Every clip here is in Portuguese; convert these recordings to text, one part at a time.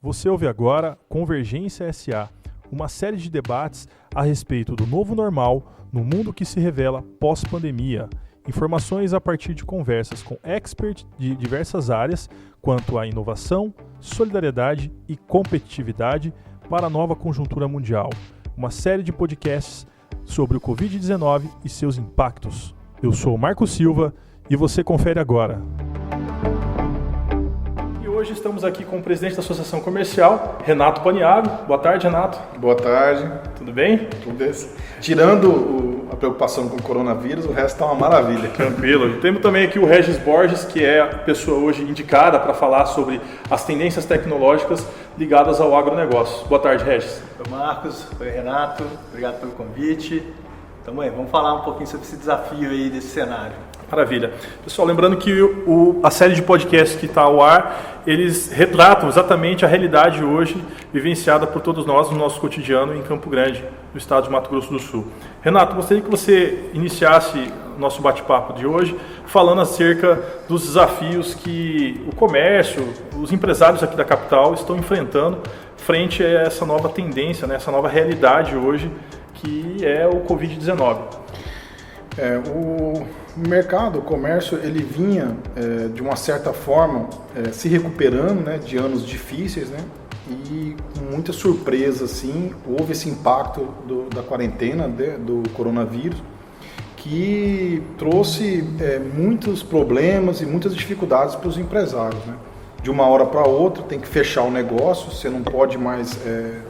Você ouve agora Convergência SA, uma série de debates a respeito do novo normal no mundo que se revela pós-pandemia. Informações a partir de conversas com experts de diversas áreas quanto à inovação, solidariedade e competitividade para a nova conjuntura mundial. Uma série de podcasts sobre o Covid-19 e seus impactos. Eu sou o Marco Silva e você confere agora. Hoje estamos aqui com o presidente da Associação Comercial, Renato Paniagua. Boa tarde, Renato. Boa tarde. Tudo bem? Tudo bem. Tirando a preocupação com o coronavírus, o resto está uma maravilha. Tranquilo. Temos também aqui o Regis Borges, que é a pessoa hoje indicada para falar sobre as tendências tecnológicas ligadas ao agronegócio. Boa tarde, Regis. Oi, Marcos. Oi, Renato. Obrigado pelo convite. Então, vamos falar um pouquinho sobre esse desafio aí desse cenário. Maravilha. Pessoal, lembrando que a série de podcasts que está ao ar, eles retratam exatamente a realidade hoje vivenciada por todos nós no nosso cotidiano em Campo Grande, no estado de Mato Grosso do Sul. Renato, gostaria que você iniciasse o nosso bate-papo de hoje falando acerca dos desafios que o comércio, os empresários aqui da capital estão enfrentando frente a essa nova tendência, né, essa nova realidade hoje que é o Covid-19. O mercado, o comércio, ele vinha de uma certa forma se recuperando, né, de anos difíceis, né, e com muita surpresa, assim, houve esse impacto da quarentena, do coronavírus, que trouxe muitos problemas e muitas dificuldades para os empresários, né. De uma hora para outra tem que fechar o negócio, você não pode mais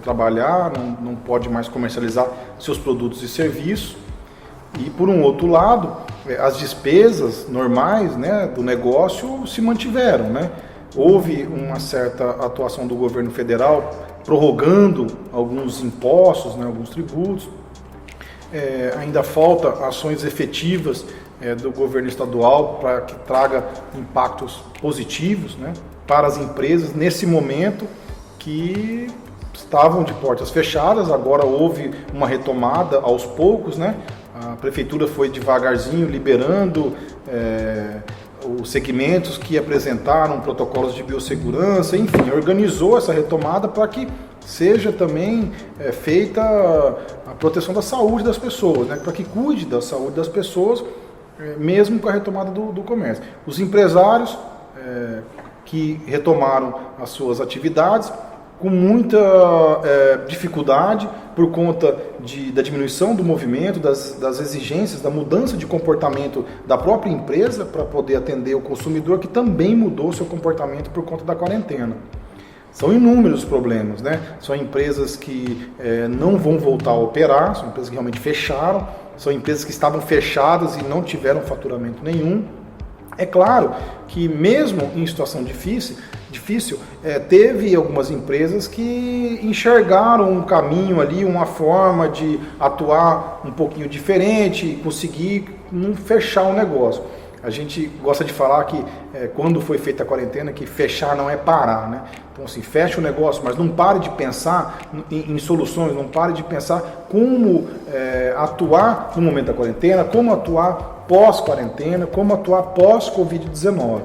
trabalhar, não pode mais comercializar seus produtos e serviços. E por um outro lado, as despesas normais, né, do negócio se mantiveram, né? Houve uma certa atuação do governo federal prorrogando alguns impostos, né, alguns tributos. Ainda falta ações efetivas do governo estadual para que traga impactos positivos, né, para as empresas nesse momento que estavam de portas fechadas. Agora houve uma retomada aos poucos, né? A prefeitura foi devagarzinho liberando os segmentos que apresentaram protocolos de biossegurança, enfim, organizou essa retomada para que seja também feita a proteção da saúde das pessoas, né? Para que cuide da saúde das pessoas, mesmo com a retomada do comércio. Os empresários que retomaram as suas atividades com muita dificuldade por conta da diminuição do movimento, das exigências, da mudança de comportamento da própria empresa para poder atender o consumidor, que também mudou seu comportamento por conta da quarentena. São inúmeros os problemas, né? São empresas que não vão voltar a operar, são empresas que realmente fecharam, são empresas que estavam fechadas e não tiveram faturamento nenhum. É claro que mesmo em situação difícil, teve algumas empresas que enxergaram um caminho ali, uma forma de atuar um pouquinho diferente e conseguir não fechar o negócio. A gente gosta de falar que quando foi feita a quarentena, que fechar não é parar, né? Então, assim, fecha o negócio, mas não pare de pensar em soluções, não pare de pensar como atuar no momento da quarentena, como atuar pós-quarentena, como atuar pós-Covid-19.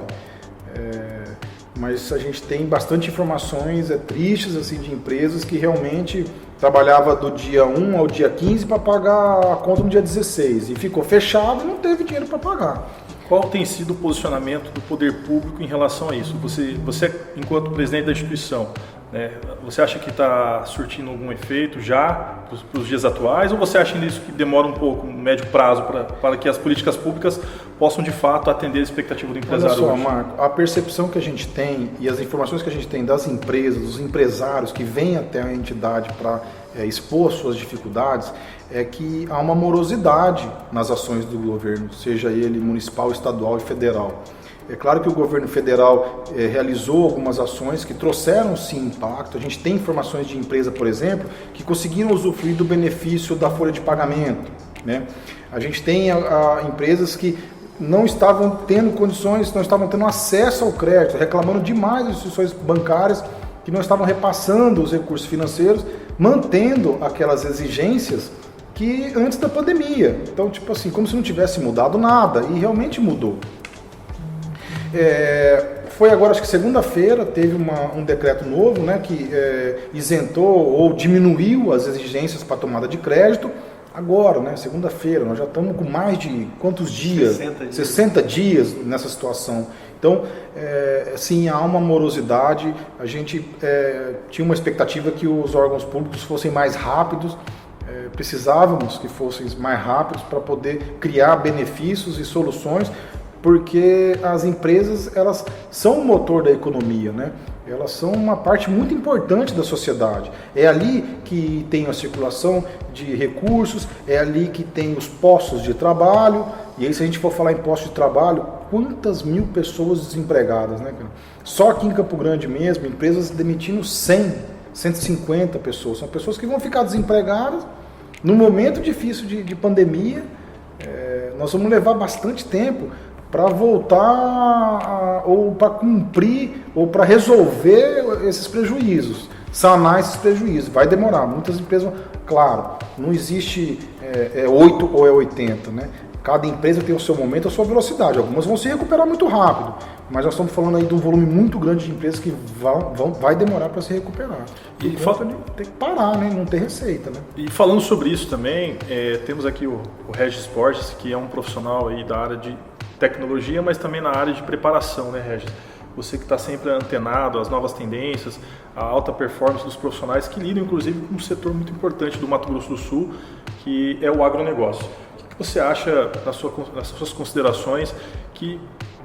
Mas a gente tem bastante informações tristes assim, de empresas que realmente trabalhava do dia 1 ao dia 15 para pagar a conta no dia 16 e ficou fechado e não teve dinheiro para pagar. Qual tem sido o posicionamento do poder público em relação a isso? Você enquanto presidente da instituição, né, você acha que está surtindo algum efeito já para os dias atuais, ou você acha isso que demora um pouco, um médio prazo, para que as políticas públicas possam de fato atender a expectativa do empresário? Olha só, Marco, a percepção que a gente tem e as informações que a gente tem das empresas, dos empresários que vêm até a entidade para expor suas dificuldades, é que há uma morosidade nas ações do governo, seja ele municipal, estadual e federal. É claro que o governo federal realizou algumas ações que trouxeram sim impacto. A gente tem informações de empresa, por exemplo, que conseguiram usufruir do benefício da folha de pagamento, né? A gente tem empresas que não estavam tendo condições, não estavam tendo acesso ao crédito, reclamando demais das instituições bancárias que não estavam repassando os recursos financeiros, mantendo aquelas exigências que antes da pandemia. Então, tipo assim, como se não tivesse mudado nada, e realmente mudou. foi agora, acho que segunda-feira, teve um decreto novo, né, que isentou ou diminuiu as exigências para tomada de crédito. Agora, né, segunda-feira, nós já estamos com mais de quantos dias? 60 dias nessa situação. Então, sim, há uma morosidade. A gente tinha uma expectativa que os órgãos públicos fossem mais rápidos, precisávamos que fossem mais rápidos para poder criar benefícios e soluções, porque as empresas, elas são o motor da economia, né? Elas são uma parte muito importante da sociedade. É ali que tem a circulação de recursos, é ali que tem os postos de trabalho. E aí, se a gente for falar em postos de trabalho, quantas mil pessoas desempregadas, né, cara? Só aqui em Campo Grande mesmo, empresas demitindo 100, 150 pessoas. São pessoas que vão ficar desempregadas num momento difícil de pandemia. Nós vamos levar bastante tempo para voltar ou para cumprir ou para resolver esses prejuízos, sanar esses prejuízos. Vai demorar, muitas empresas, claro, não existe 8 ou 80, né? Cada empresa tem o seu momento, a sua velocidade. Algumas vão se recuperar muito rápido, mas nós estamos falando aí de um volume muito grande de empresas que vai demorar para se recuperar. E falta de ter que parar, né? Não ter receita, né? E falando sobre isso também, temos aqui o Regis Borges, que é um profissional aí da área de tecnologia, mas também na área de preparação, né, Regis? Você que está sempre antenado às novas tendências, à alta performance dos profissionais que lidam, inclusive, com um setor muito importante do Mato Grosso do Sul, que é o agronegócio. O que você acha, nas suas considerações,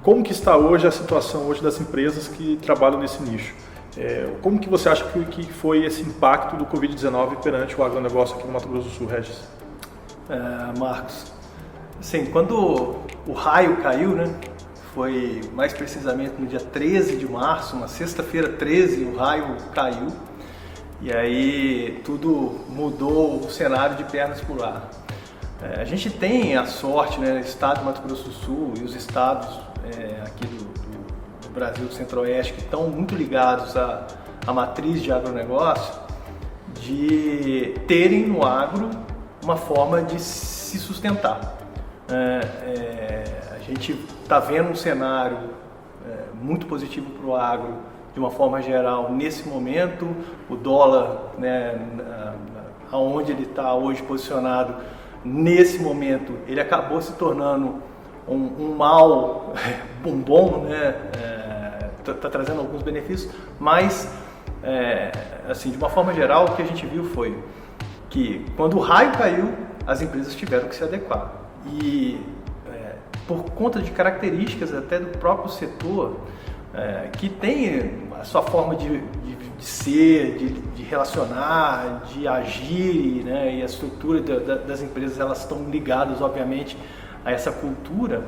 como que está hoje a situação hoje das empresas que trabalham nesse nicho? Como que você acha que foi esse impacto do Covid-19 perante o agronegócio aqui no Mato Grosso do Sul, Regis? Marcos, assim, quando o raio caiu, né? Foi mais precisamente no dia 13 de março, uma sexta-feira 13, o raio caiu e aí tudo mudou, o cenário de pernas pro ar. A gente tem a sorte, né, o estado de Mato Grosso do Sul e os estados aqui do Brasil, do Centro-Oeste, que estão muito ligados à matriz de agronegócio, de terem no agro uma forma de se sustentar. A gente está vendo um cenário muito positivo para o agro de uma forma geral nesse momento. O dólar, né, aonde ele está hoje posicionado nesse momento, ele acabou se tornando um mal, um bom, né? Tá trazendo alguns benefícios, mas assim, de uma forma geral, o que a gente viu foi que quando o raio caiu, as empresas tiveram que se adequar. E por conta de características até do próprio setor, que tem a sua forma de ser, de relacionar, de agir, né, e a estrutura das empresas, elas estão ligadas, obviamente, a essa cultura.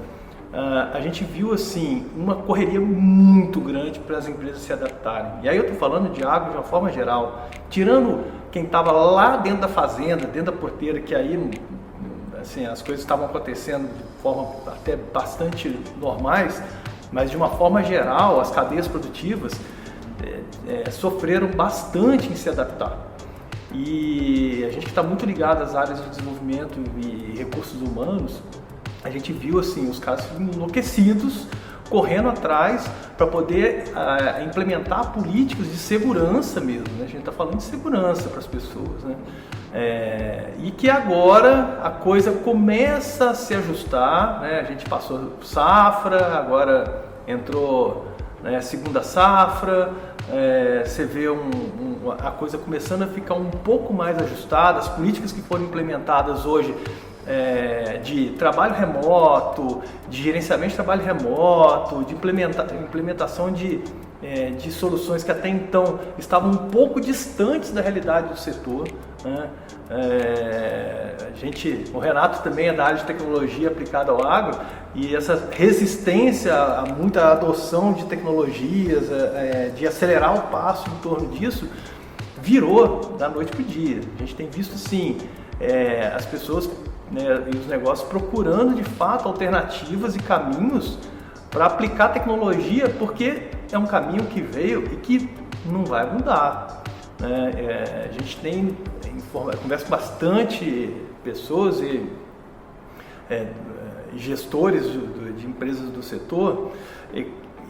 A gente viu assim uma correria muito grande para as empresas se adaptarem. E aí eu estou falando de agro de uma forma geral, tirando quem estava lá dentro da fazenda, dentro da porteira, que aí assim, as coisas estavam acontecendo de forma até bastante normais, mas de uma forma geral as cadeias produtivas sofreram bastante em se adaptar. E a gente está muito ligado às áreas de desenvolvimento e recursos humanos. A gente viu assim os caras enlouquecidos correndo atrás para poder implementar políticas de segurança mesmo, né? A gente está falando de segurança para as pessoas, né? E que agora a coisa começa a se ajustar, né? A gente passou safra, agora entrou, né, segunda safra, você vê a coisa começando a ficar um pouco mais ajustada, as políticas que foram implementadas hoje de trabalho remoto, de gerenciamento de trabalho remoto, de implementação de soluções que até então estavam um pouco distantes da realidade do setor, né? O Renato também é da área de tecnologia aplicada ao agro, e essa resistência a muita adoção de tecnologias, de acelerar o passo em torno disso, virou da noite para o dia. A gente tem visto sim as pessoas, né, e os negócios procurando de fato alternativas e caminhos para aplicar tecnologia, porque é um caminho que veio e que não vai mudar, né? A gente conversa com bastante pessoas e gestores de empresas do setor,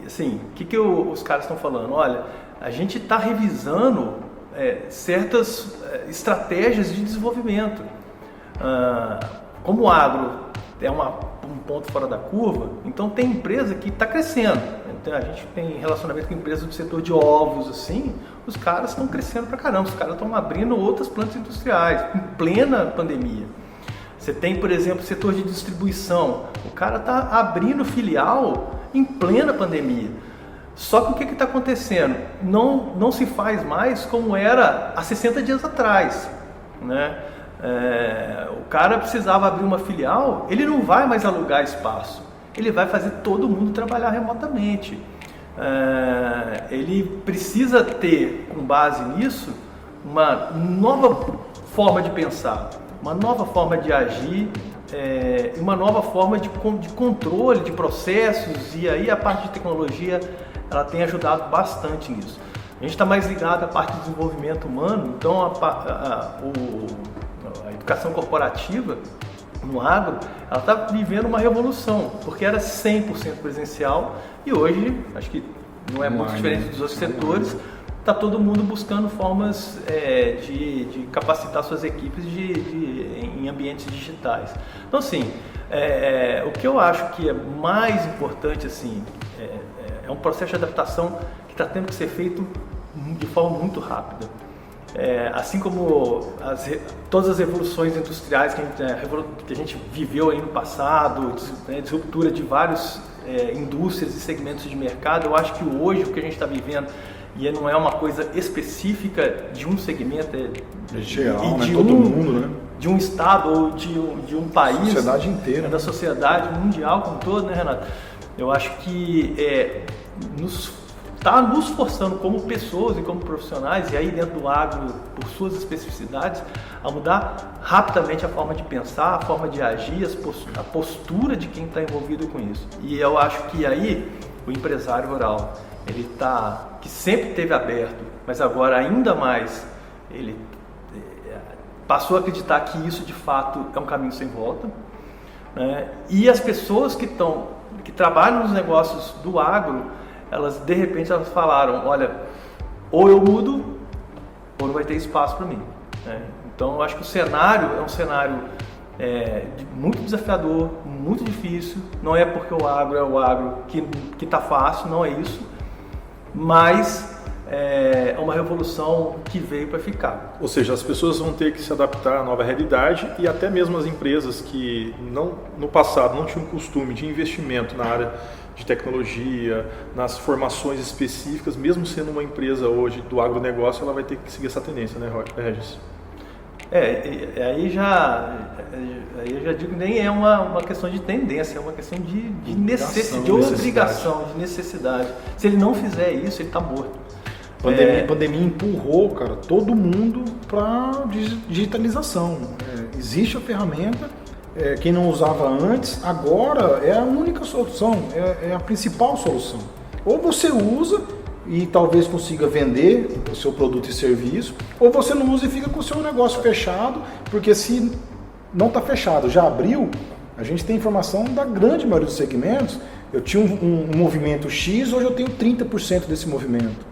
assim, o que os caras estão falando? Olha, a gente está revisando certas estratégias de desenvolvimento. Como o agro é um ponto fora da curva, então tem empresa que está crescendo. Então, a gente tem relacionamento com empresas do setor de ovos, assim, os caras estão crescendo pra caramba, os caras estão abrindo outras plantas industriais, em plena pandemia. Você tem, por exemplo, o setor de distribuição, o cara está abrindo filial em plena pandemia. Só que o que está acontecendo? Não se faz mais como era há 60 dias atrás, né? O cara precisava abrir uma filial, ele não vai mais alugar espaço, ele vai fazer todo mundo trabalhar remotamente. Ele precisa ter, com base nisso, uma nova forma de pensar, uma nova forma de agir, uma nova forma de controle de processos, e aí a parte de tecnologia ela tem ajudado bastante nisso. A gente está mais ligado à parte de desenvolvimento humano, então a educação corporativa no agro, ela está vivendo uma revolução, porque era 100% presencial e hoje, acho que não é muito diferente dos outros setores, está todo mundo buscando formas de capacitar suas equipes em ambientes digitais. Então, assim, o que eu acho que é mais importante, assim, é um processo de adaptação que está tendo que ser feito de forma muito rápida. Assim como todas as revoluções industriais que a gente viveu aí no passado, disruptura de várias indústrias e segmentos de mercado, eu acho que hoje o que a gente está vivendo, e não é uma coisa específica de um segmento, geral, né? Todo mundo, né? De um estado ou de um país, sociedade inteira, da sociedade mundial como um todo, né, Renato? Eu acho que está nos forçando como pessoas e como profissionais, e aí dentro do agro, por suas especificidades, a mudar rapidamente a forma de pensar, a forma de agir, a postura de quem está envolvido com isso. E eu acho que aí o empresário rural, que sempre esteve aberto, mas agora ainda mais, ele passou a acreditar que isso de fato é um caminho sem volta, né? E as pessoas que trabalham nos negócios do agro, de repente elas falaram, olha, ou eu mudo ou não vai ter espaço para mim, né? Então eu acho que o cenário é um cenário muito desafiador, muito difícil. Não é porque o agro é o agro que está fácil, não é isso, mas é uma revolução que veio para ficar. Ou seja, as pessoas vão ter que se adaptar à nova realidade, e até mesmo as empresas que no passado não tinham costume de investimento na área de tecnologia, nas formações específicas, mesmo sendo uma empresa hoje do agronegócio, ela vai ter que seguir essa tendência, né, Regis? Aí eu já digo que nem é uma questão de tendência, é uma questão de obrigação, de necessidade. Se ele não fizer isso, ele está morto. A pandemia empurrou, cara, todo mundo para digitalização. Existe a ferramenta, quem não usava antes, agora é a única solução, é a principal solução. Ou você usa e talvez consiga vender o seu produto e serviço, ou você não usa e fica com o seu negócio fechado, porque se não está fechado, já abriu, a gente tem informação da grande maioria dos segmentos. Eu tinha um movimento X, hoje eu tenho 30% desse movimento.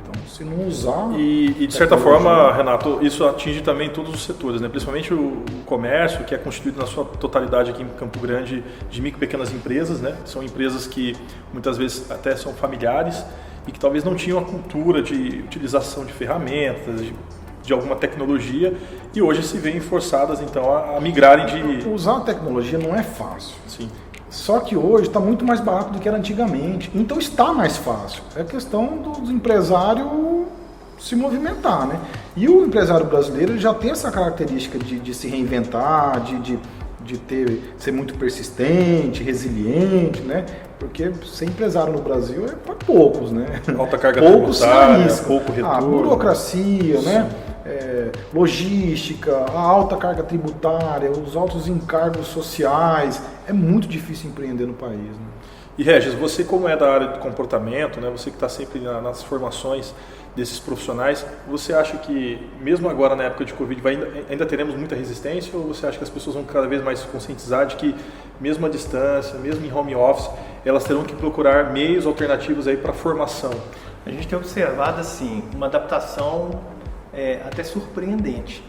Então, se não usar... E de certa forma, Renato, isso atinge também todos os setores, né? Principalmente o comércio, que é constituído na sua totalidade aqui em Campo Grande de micro e pequenas empresas, né? São empresas que muitas vezes até são familiares e que talvez não tinham a cultura de utilização de ferramentas, de alguma tecnologia, e hoje se veem forçadas então a migrarem de... Usar a tecnologia não é fácil. Sim. Só que hoje está muito mais barato do que era antigamente. Então está mais fácil. É questão do empresário se movimentar, né? E o empresário brasileiro já tem essa característica de se reinventar, de ser muito persistente, resiliente, né? Porque ser empresário no Brasil é para poucos, né? Alta carga poucos tributária, pouco retorno. A burocracia, né? Logística, a alta carga tributária, os altos encargos sociais. É muito difícil empreender no país, né? E Regis, você como é da área de comportamento, né? Você que está sempre nas formações desses profissionais, você acha que mesmo agora na época de Covid ainda teremos muita resistência, ou você acha que as pessoas vão cada vez mais se conscientizar de que mesmo à distância, mesmo em home office, elas terão que procurar meios alternativos aí para formação? A gente tem observado assim uma adaptação até surpreendente.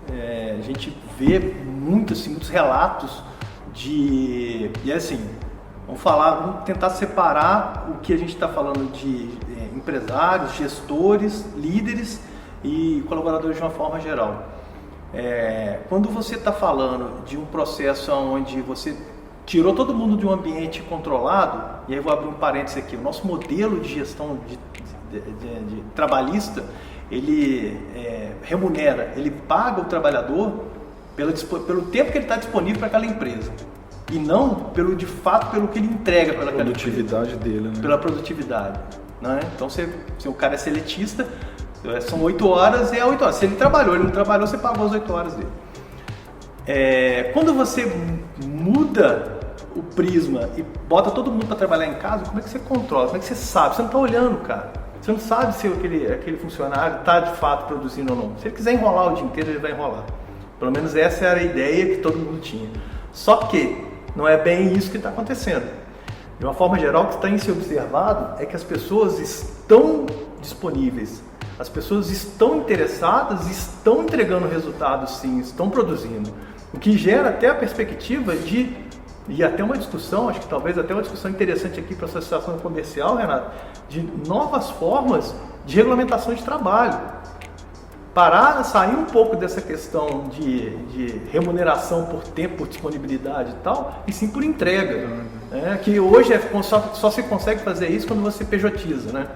A gente vê muitos relatos e assim, vamos tentar separar o que a gente está falando de empresários, gestores, líderes e colaboradores de uma forma geral. Quando você está falando de um processo onde você tirou todo mundo de um ambiente controlado, e aí eu vou abrir um parênteses aqui, o nosso modelo de gestão de trabalhista, ele remunera, ele paga o trabalhador pelo tempo que ele está disponível para aquela empresa e não de fato pelo que ele entrega para aquela produtividade empresa, dele, né? Pela produtividade, né? Então se o cara é seletista, são 8 horas, é 8 horas. Se ele não trabalhou, você pagou as 8 horas dele. Quando você muda o prisma e bota todo mundo para trabalhar em casa, como é que você controla? Como é que você sabe? Você não está olhando, cara. Você não sabe se aquele funcionário está de fato produzindo ou não. Se ele quiser enrolar o dia inteiro, ele vai enrolar. Pelo menos essa era a ideia que todo mundo tinha. Só que não é bem isso que está acontecendo. De uma forma geral, o que está em ser observado é que as pessoas estão disponíveis, as pessoas estão interessadas, estão entregando resultados sim, estão produzindo. O que gera até a perspectiva e até uma discussão, acho que talvez até uma discussão interessante aqui para a associação comercial, Renato, de novas formas de regulamentação de trabalho. Sair um pouco dessa questão de remuneração por tempo, por disponibilidade e tal, e sim por entrega. Que hoje só se consegue fazer isso quando você pejotiza, né?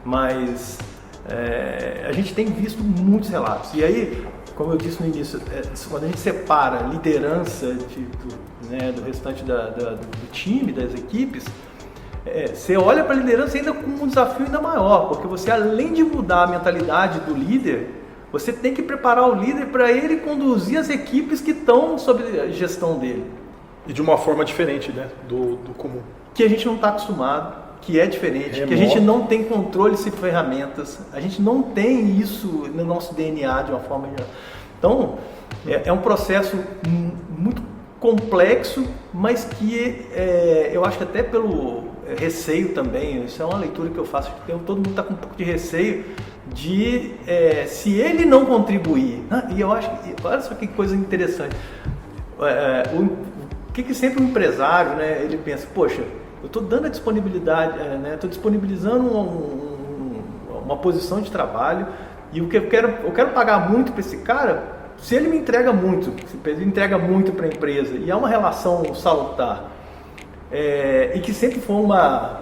Mas a gente tem visto muitos relatos. E aí, como eu disse no início, quando a gente separa liderança do restante do time, das equipes, você olha para a liderança ainda com um desafio ainda maior, porque você, além de mudar a mentalidade do líder, você tem que preparar o líder para ele conduzir as equipes que estão sob a gestão dele. E de uma forma diferente, né, do comum. Que a gente não está acostumado, que é diferente, que a gente não tem controle de ferramentas, a gente não tem isso no nosso DNA de uma forma geral. Então, é um processo muito complexo, mas que eu acho que até pelo receio também, isso é uma leitura que eu faço, que todo mundo está com um pouco de receio de se ele não contribuir, e eu acho que, olha só que coisa interessante, o que sempre um empresário, né, ele pensa, poxa, eu estou dando a disponibilidade, estou disponibilizando uma posição de trabalho e o que eu quero pagar muito para esse cara. Se ele me entrega muito, se ele entrega muito para a empresa e há uma relação salutar, e que sempre foi uma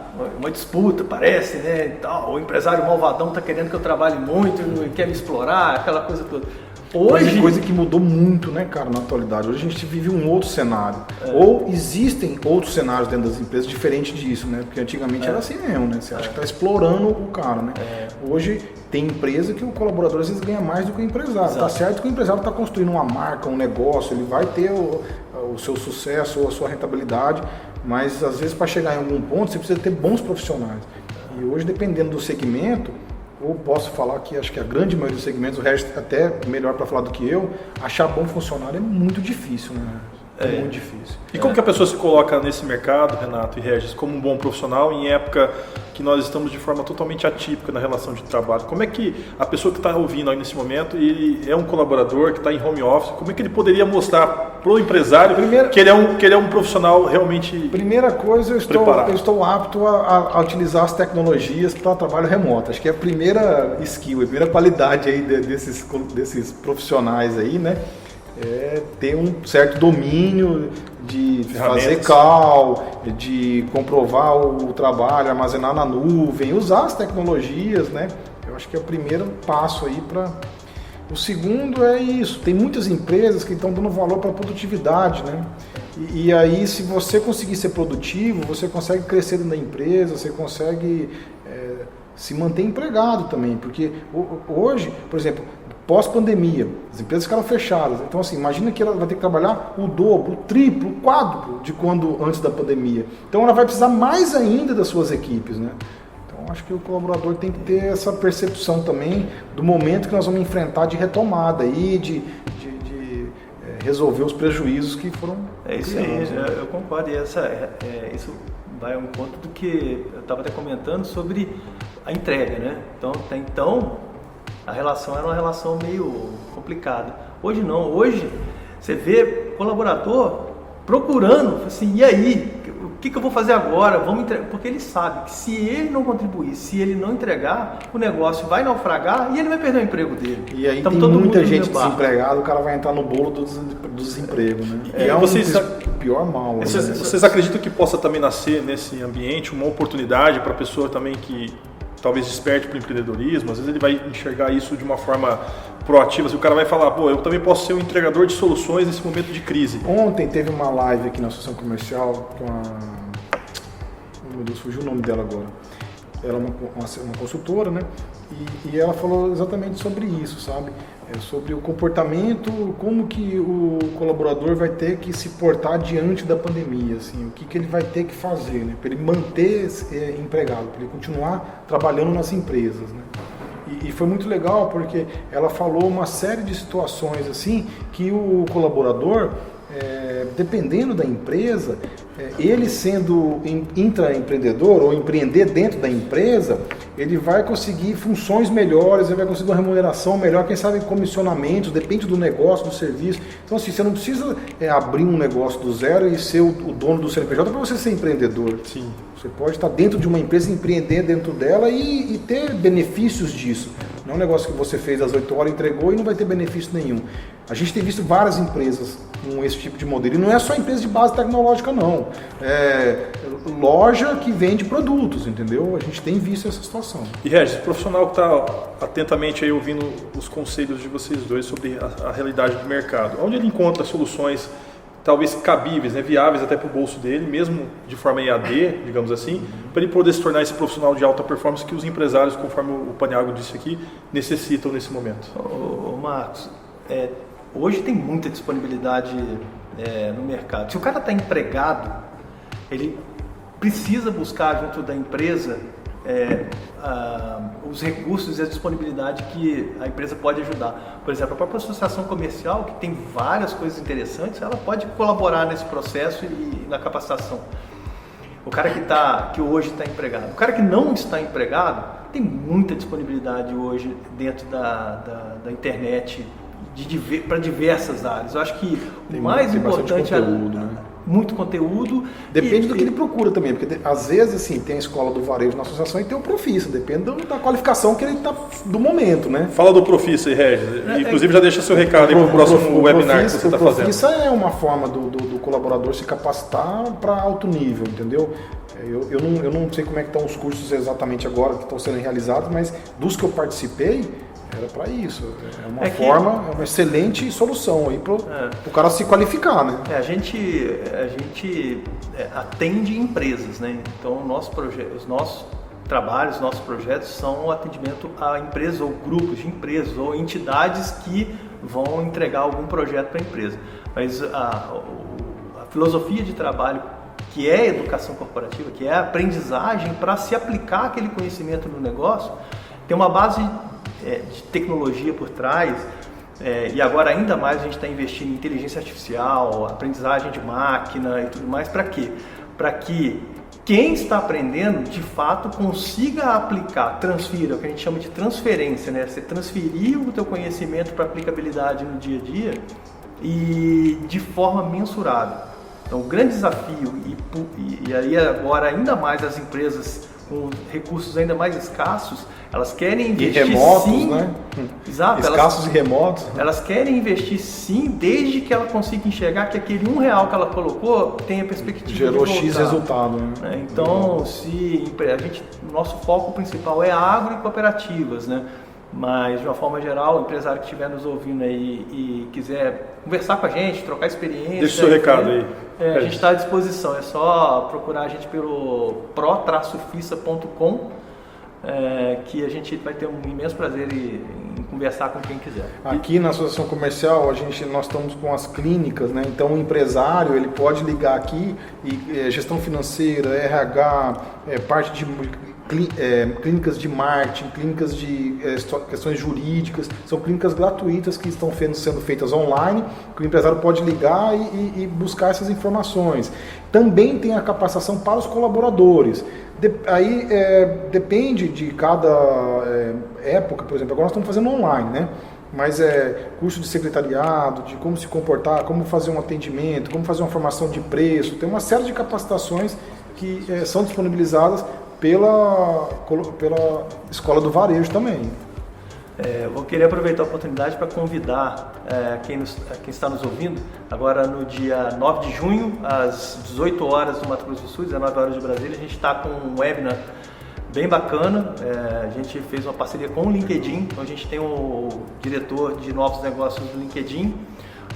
disputa, parece, né, e tal, o empresário malvadão está querendo que eu trabalhe muito, quer me explorar, aquela coisa toda. Hoje, coisa que mudou muito, né, cara, na atualidade. Hoje a gente vive um outro cenário. Ou existem outros cenários dentro das empresas diferente disso, né? Porque antigamente era assim mesmo, né? Você acha que está explorando o cara, né? Hoje tem empresa que o colaborador às vezes ganha mais do que o empresário. Exato. Tá certo que o empresário está construindo uma marca, um negócio, ele vai ter o seu sucesso ou a sua rentabilidade, mas às vezes para chegar em algum ponto você precisa ter bons profissionais. E hoje, dependendo do segmento, ou posso falar que acho que a grande maioria dos segmentos, o resto até melhor para falar do que eu, achar bom funcionário é muito difícil, né? Muito difícil. E como que a pessoa se coloca nesse mercado, Renato e Regis, como um bom profissional em época que nós estamos de forma totalmente atípica na relação de trabalho? Como é que a pessoa que está ouvindo aí nesse momento e é um colaborador que está em home office, como é que ele poderia mostrar para o empresário que ele é um profissional realmente Primeira coisa, eu estou apto a utilizar as tecnologias para trabalho remoto. Acho que é a primeira skill, a primeira qualidade aí desses profissionais aí, né? Ter um certo domínio de fazer call, de comprovar o trabalho, armazenar na nuvem, usar as tecnologias, né? Eu acho que é o primeiro passo aí para... O segundo é isso, tem muitas empresas que estão dando valor para a produtividade, né? E aí, se você conseguir ser produtivo, você consegue crescer dentro da empresa, você consegue se manter empregado também, porque hoje, por exemplo, pós-pandemia, as empresas ficaram fechadas. Então, assim, imagina que ela vai ter que trabalhar o dobro, o triplo, o quádruplo de quando antes da pandemia. Então, ela vai precisar mais ainda das suas equipes, né? Então, acho que o colaborador tem que ter essa percepção também do momento que nós vamos enfrentar de retomada aí, de resolver os prejuízos que foram isso criados, aí, né? eu concordo. E isso vai ao encontro do que eu estava até comentando sobre a entrega, né? Então, até então, a relação era uma relação meio complicada. Hoje não, hoje você vê colaborador procurando, assim, e aí, o que eu vou fazer agora? Vamos entregar, porque ele sabe que se ele não contribuir, se ele não entregar, o negócio vai naufragar e ele vai perder o emprego dele. E aí então, tem todo muita mundo gente desempregada, o cara vai entrar no bolo do desemprego, né? É o pior mal. Vocês acreditam que possa também nascer nesse ambiente uma oportunidade para a pessoa também que talvez desperte para o empreendedorismo? Às vezes ele vai enxergar isso de uma forma proativa, se o cara vai falar, pô, eu também posso ser um entregador de soluções nesse momento de crise. Ontem teve uma live aqui na Associação Comercial com meu Deus, fugiu o nome dela agora. Ela é uma consultora, né? E ela falou exatamente sobre isso, sabe? Sobre o comportamento, como que o colaborador vai ter que se portar diante da pandemia, assim, o que ele vai ter que fazer, né? Para ele manter empregado, para ele continuar trabalhando nas empresas, né? E foi muito legal porque ela falou uma série de situações assim que o colaborador, dependendo da empresa, ele sendo intraempreendedor ou empreender dentro da empresa, ele vai conseguir funções melhores, ele vai conseguir uma remuneração melhor, quem sabe comissionamentos, depende do negócio, do serviço. Então assim, você não precisa abrir um negócio do zero e ser o dono do CNPJ para você ser empreendedor. Sim. Você pode estar dentro de uma empresa, empreender dentro dela e ter benefícios disso. Não é um negócio que você fez às 8 horas, entregou e não vai ter benefício nenhum. A gente tem visto várias empresas com esse tipo de modelo. E não é só empresa de base tecnológica, não. É loja que vende produtos, entendeu? A gente tem visto essa situação. E Regis, o profissional que está atentamente aí ouvindo os conselhos de vocês dois sobre a realidade do mercado, onde ele encontra soluções talvez cabíveis, né, viáveis até para o bolso dele, mesmo de forma EAD, digamos assim, para ele poder se tornar esse profissional de alta performance que os empresários, conforme o Paniagua disse aqui, necessitam nesse momento? Ô Marcos, hoje tem muita disponibilidade no mercado. Se o cara está empregado, ele precisa buscar junto da empresa os recursos e a disponibilidade que a empresa pode ajudar. Por exemplo, a própria associação comercial, que tem várias coisas interessantes, ela pode colaborar nesse processo e na capacitação. O cara que hoje está empregado. O cara que não está empregado, tem muita disponibilidade hoje dentro da internet para diversas áreas. Eu acho que o mais importante é muito conteúdo. Depende do que ele procura também, porque às vezes assim, tem a escola do varejo na associação e tem o Profissa, depende da qualificação que ele está do momento, né? Fala do Profissa aí, Regis. Inclusive já deixa seu recado aí para o próximo webinar que você está fazendo. O Profissa é uma forma do colaborador se capacitar para alto nível, entendeu? Eu não sei como é que estão os cursos exatamente agora que estão sendo realizados, mas dos que eu participei, era para isso. É uma excelente solução aí para o cara se qualificar, né? A gente atende empresas, né? Então os nossos trabalhos, os nossos projetos são o atendimento a empresas ou grupos de empresas ou entidades que vão entregar algum projeto para a empresa. Mas a filosofia de trabalho, que é a educação corporativa, que é a aprendizagem para se aplicar aquele conhecimento no negócio, tem uma base de tecnologia por trás, e agora ainda mais a gente está investindo em inteligência artificial, aprendizagem de máquina e tudo mais. Para quê? Para que quem está aprendendo, de fato, consiga aplicar, transfira, o que a gente chama de transferência, né? Você transferir o teu conhecimento para aplicabilidade no dia a dia e de forma mensurável. Então, o grande desafio, e aí agora ainda mais as empresas com recursos ainda mais escassos, elas querem investir remotos, sim, né? Exato, escassos e remotos. Elas querem investir sim, desde que ela consiga enxergar que aquele R$1 que ela colocou tem a perspectiva gerou de voltar. X resultado, né? Então, nosso foco principal é agro e cooperativas, né? Mas, de uma forma geral, o empresário que estiver nos ouvindo aí e quiser conversar com a gente, trocar experiência... Deixa o seu recado aí. A gente está à disposição, é só procurar a gente pelo pro-fissa.com, que a gente vai ter um imenso prazer em conversar com quem quiser. Aqui na Associação Comercial, nós estamos com as clínicas, né? Então o empresário ele pode ligar aqui e gestão financeira, RH, parte de clínicas de marketing, clínicas de questões jurídicas, são clínicas gratuitas que estão sendo feitas online, que o empresário pode ligar e buscar essas informações. Também tem a capacitação para os colaboradores. Aí depende de cada época, por exemplo, agora nós estamos fazendo online, né? Mas curso de secretariado, de como se comportar, como fazer um atendimento, como fazer uma formação de preço, tem uma série de capacitações que são disponibilizadas pela Escola do Varejo também. Vou querer aproveitar a oportunidade para convidar quem está nos ouvindo, agora no dia 9 de junho, às 18 horas do Mato Grosso do Sul, 19 horas de Brasília, a gente está com um webinar bem bacana. A gente fez uma parceria com o LinkedIn, então a gente tem o diretor de novos negócios do LinkedIn,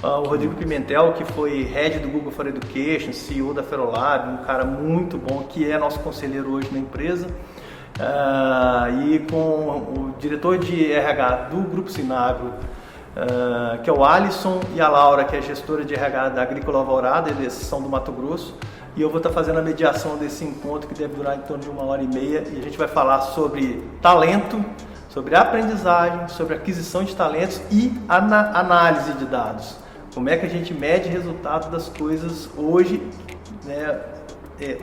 o Rodrigo Pimentel, que foi Head do Google for Education, CEO da Ferolab, um cara muito bom, que é nosso conselheiro hoje na empresa, e com o diretor de RH do Grupo Sinagro, que é o Alisson, e a Laura, que é gestora de RH da Agrícola Alvorada, eles são do Mato Grosso. E eu vou estar fazendo a mediação desse encontro, que deve durar em torno de 1h30, e a gente vai falar sobre talento, sobre aprendizagem, sobre aquisição de talentos e análise de dados. Como é que a gente mede resultado das coisas hoje, né,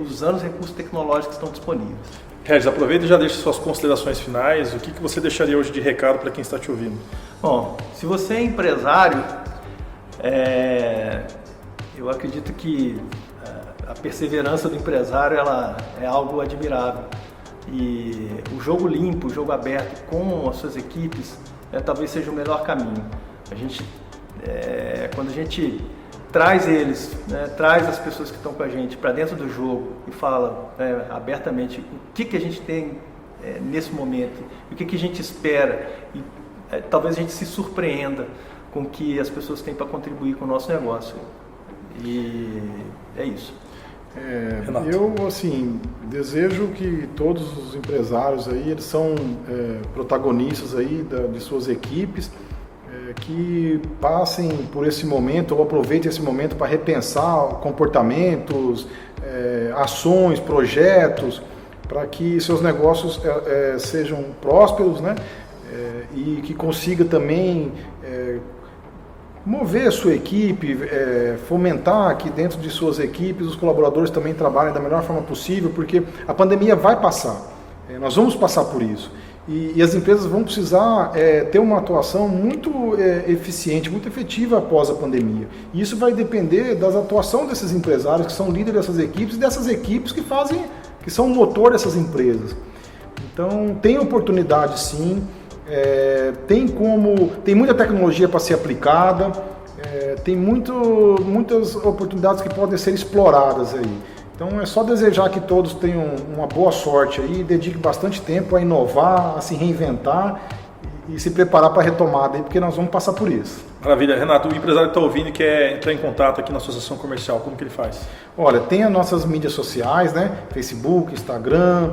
usando os recursos tecnológicos que estão disponíveis. Regis, aproveita e já deixa suas considerações finais. O que você deixaria hoje de recado para quem está te ouvindo? Bom, se você é empresário, eu acredito que a perseverança do empresário ela é algo admirável, e o jogo limpo, o jogo aberto com as suas equipes talvez seja o melhor caminho. Quando a gente traz eles, traz as pessoas que estão com a gente para dentro do jogo e fala abertamente o que a gente tem nesse momento, o que a gente espera, e talvez a gente se surpreenda com o que as pessoas têm para contribuir com o nosso negócio. E é isso. Eu, assim, desejo que todos os empresários aí, eles são protagonistas aí de suas equipes, que passem por esse momento ou aproveitem esse momento para repensar comportamentos, ações, projetos, para que seus negócios sejam prósperos, né? E que consiga também mover a sua equipe, fomentar que dentro de suas equipes os colaboradores também trabalhem da melhor forma possível, porque a pandemia vai passar, nós vamos passar por isso, e as empresas vão precisar ter uma atuação muito eficiente, muito efetiva após a pandemia, e isso vai depender da atuação desses empresários que são líderes dessas equipes e dessas equipes que são o motor dessas empresas. Então tem oportunidade sim. Tem muita tecnologia para ser aplicada, tem muitas oportunidades que podem ser exploradas aí. Então é só desejar que todos tenham uma boa sorte aí, dediquem bastante tempo a inovar, a se reinventar e se preparar para a retomada aí, porque nós vamos passar por isso. Maravilha. Renato, o empresário que está ouvindo e quer entrar em contato aqui na Associação Comercial, como que ele faz? Olha, tem as nossas mídias sociais, né? Facebook, Instagram,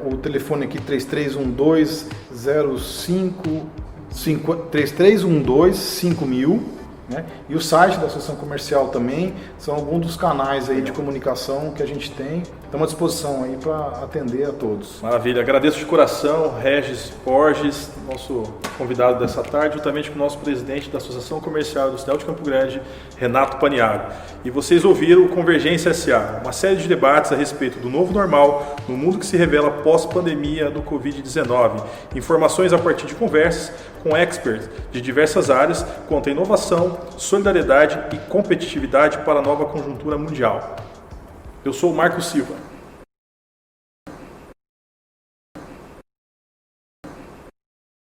o telefone aqui 3312-5000, né? E o site da Associação Comercial também, são alguns dos canais aí de comunicação que a gente tem. Estamos à disposição aí para atender a todos. Maravilha, agradeço de coração, Regis Borges, nosso convidado dessa tarde, juntamente com o nosso presidente da Associação Comercial Industrial de Campo Grande, Renato Paniagua. E vocês ouviram o Convergência SA, uma série de debates a respeito do novo normal no mundo que se revela pós-pandemia do Covid-19. Informações a partir de conversas com experts de diversas áreas quanto à inovação, solidariedade e competitividade para a nova conjuntura mundial. Eu sou o Marcos Silva.